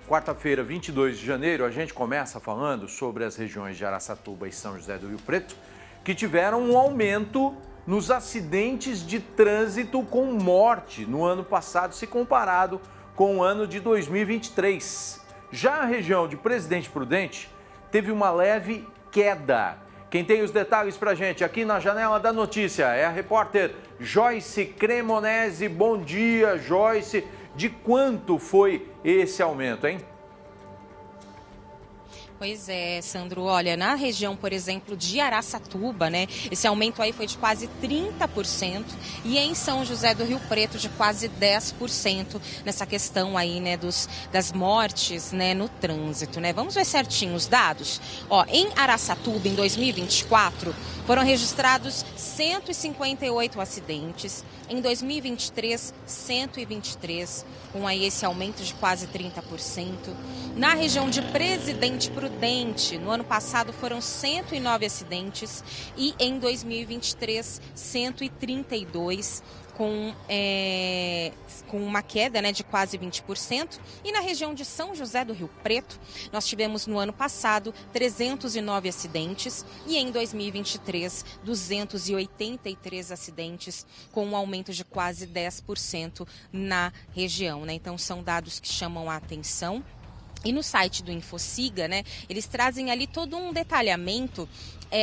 quarta-feira, 22 de janeiro, a gente começa falando sobre as regiões de Araçatuba e São José do Rio Preto, que tiveram um aumento nos acidentes de trânsito com morte no ano passado, se comparado com o ano de 2023. Já a região de Presidente Prudente teve uma leve queda. Quem tem os detalhes pra gente aqui na Janela da Notícia é a repórter Joyce Cremonese. Bom dia, Joyce. De quanto foi esse aumento, hein? Pois é, Sandro, olha, na região, por exemplo, de Araçatuba, né, esse aumento aí foi de quase 30% e em São José do Rio Preto de quase 10% nessa questão aí, né, das mortes, né, no trânsito, né. Vamos ver certinho os dados? Ó, em Araçatuba, em 2024, foram registrados 158 acidentes, em 2023, 123, com aí esse aumento de quase 30%. Na região de Presidente Prudente, no ano passado foram 109 acidentes e em 2023, 132, com uma queda, né, de quase 20%. E na região de São José do Rio Preto, nós tivemos no ano passado 309 acidentes e em 2023, 283 acidentes, com um aumento de quase 10% na região, né? Então são dados que chamam a atenção. E no site do Infociga, né, eles trazem ali todo um detalhamento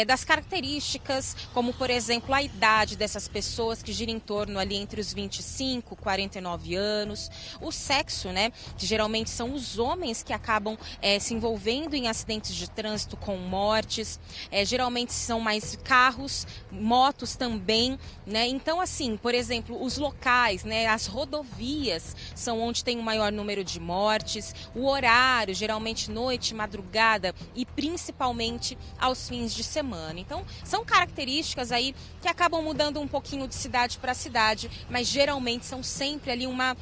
das características, como, por exemplo, a idade dessas pessoas, que gira em torno ali entre os 25 e 49 anos, o sexo, né, que geralmente são os homens que acabam se envolvendo em acidentes de trânsito com mortes, geralmente são mais carros, motos também, né, então, assim, por exemplo, os locais, né, as rodovias são onde tem o maior número de mortes, o horário, geralmente noite, madrugada e principalmente aos fins de semana. Então, são características aí que acabam mudando um pouquinho de cidade para cidade, mas geralmente são sempre ali uma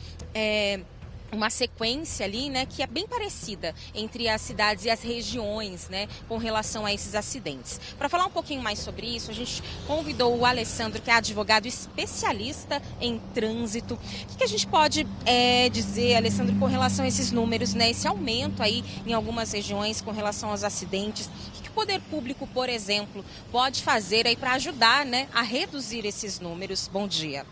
sequência ali, né, que é bem parecida entre as cidades e as regiões, né, com relação a esses acidentes. Para falar um pouquinho mais sobre isso, a gente convidou o Alessandro, que é advogado especialista em trânsito. O que a gente pode dizer, Alessandro, com relação a esses números, né, esse aumento aí em algumas regiões com relação aos acidentes? O que o poder público, por exemplo, pode fazer aí para ajudar, né, a reduzir esses números? Bom dia.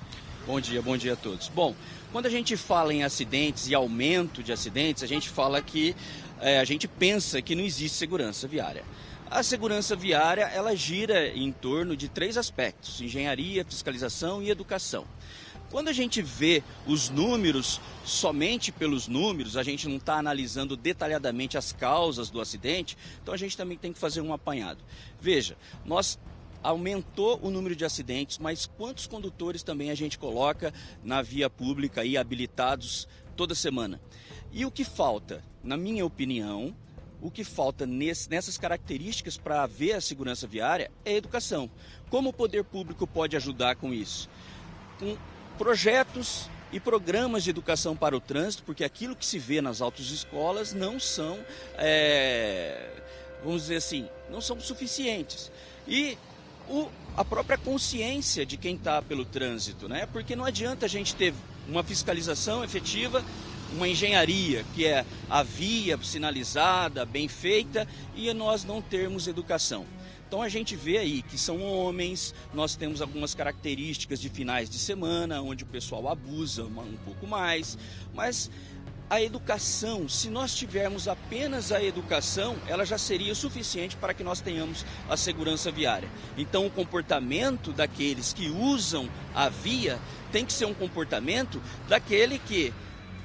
Bom dia a todos. Bom, quando a gente fala em acidentes e aumento de acidentes, a gente fala que a gente pensa que não existe segurança viária. A segurança viária, ela gira em torno de 3 aspectos: engenharia, fiscalização e educação. Quando a gente vê os números, somente pelos números, a gente não está analisando detalhadamente as causas do acidente, então a gente também tem que fazer um apanhado. Veja, aumentou o número de acidentes, mas quantos condutores também a gente coloca na via pública aí habilitados toda semana? E o que falta, na minha opinião, o que falta nessas características para haver a segurança viária é a educação. Como o poder público pode ajudar com isso? Com projetos e programas de educação para o trânsito, porque aquilo que se vê nas autoescolas não são, vamos dizer assim, não são suficientes. E a própria consciência de quem está pelo trânsito, né? Porque não adianta a gente ter uma fiscalização efetiva, uma engenharia, que é a via sinalizada, bem feita, e nós não termos educação. Então a gente vê aí que são homens, nós temos algumas características de finais de semana, onde o pessoal abusa um pouco mais, mas a educação, se nós tivermos apenas a educação, ela já seria suficiente para que nós tenhamos a segurança viária. Então o comportamento daqueles que usam a via tem que ser um comportamento daquele que,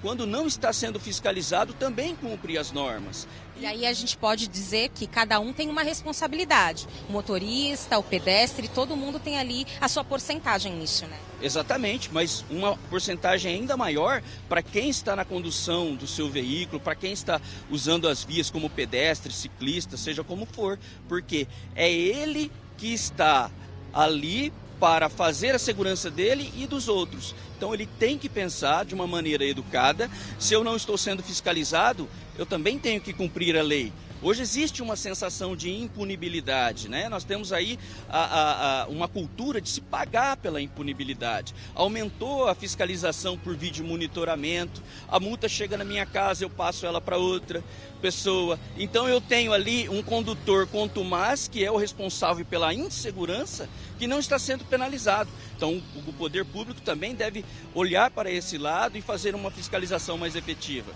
quando não está sendo fiscalizado, também cumpre as normas. E aí a gente pode dizer que cada um tem uma responsabilidade. O motorista, o pedestre, todo mundo tem ali a sua porcentagem nisso, né? Exatamente, mas uma porcentagem ainda maior para quem está na condução do seu veículo, para quem está usando as vias como pedestre, ciclista, seja como for, porque é ele que está ali para fazer a segurança dele e dos outros. Então ele tem que pensar de uma maneira educada. Se eu não estou sendo fiscalizado, eu também tenho que cumprir a lei. Hoje existe uma sensação de impunibilidade, né? Nós temos aí uma cultura de se pagar pela impunibilidade. Aumentou a fiscalização por vídeo monitoramento, a multa chega na minha casa, eu passo ela para outra pessoa. Então eu tenho ali um condutor contumaz, que é o responsável pela insegurança, que não está sendo penalizado. Então o poder público também deve olhar para esse lado e fazer uma fiscalização mais efetiva.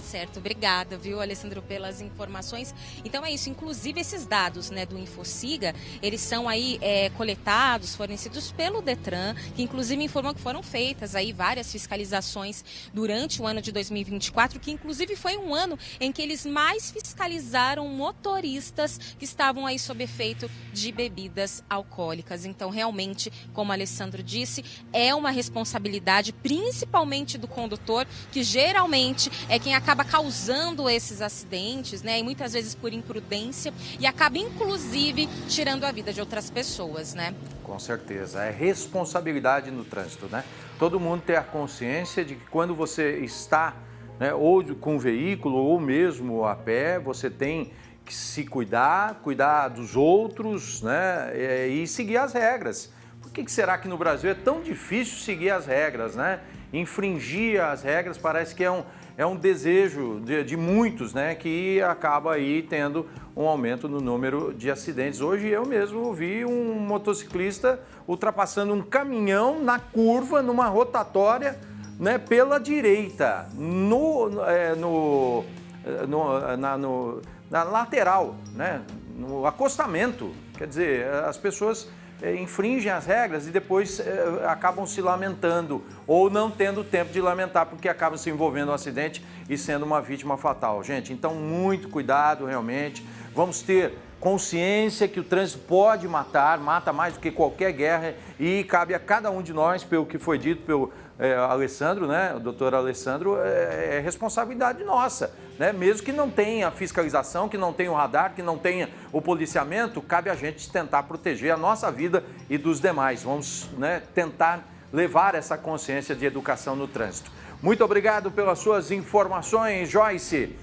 Certo, obrigada, viu, Alessandro, pelas informações. Então é isso, inclusive esses dados, né, do InfoSiga, eles são aí coletados, fornecidos pelo Detran, que inclusive informou que foram feitas aí várias fiscalizações durante o ano de 2024, que inclusive foi um ano em que eles mais fiscalizaram motoristas que estavam aí sob efeito de bebidas alcoólicas. Então realmente, como o Alessandro disse, é uma responsabilidade principalmente do condutor, que geralmente é quem acaba causando esses acidentes, né? E muitas vezes por imprudência, e acaba inclusive tirando a vida de outras pessoas, né? Com certeza, é responsabilidade no trânsito, né? Todo mundo ter a consciência de que quando você está, né, ou com um veículo ou mesmo a pé, você tem que se cuidar dos outros, né? E seguir as regras. Por que será que no Brasil é tão difícil seguir as regras, né? Infringir as regras parece que é um desejo de muitos, né, que acaba aí tendo um aumento no número de acidentes. Hoje eu mesmo vi um motociclista ultrapassando um caminhão na curva, numa rotatória, né, pela direita, na lateral, né, no acostamento. Quer dizer, as pessoas infringem as regras e depois acabam se lamentando ou não tendo tempo de lamentar porque acabam se envolvendo no acidente e sendo uma vítima fatal. Gente, então muito cuidado realmente, vamos ter consciência que o trânsito pode mata mais do que qualquer guerra e cabe a cada um de nós, pelo que foi dito pelo Alessandro, né, o doutor Alessandro, é responsabilidade nossa, né, mesmo que não tenha fiscalização, que não tenha o radar, que não tenha o policiamento, cabe a gente tentar proteger a nossa vida e dos demais. Vamos, né, tentar levar essa consciência de educação no trânsito. Muito obrigado pelas suas informações, Joyce.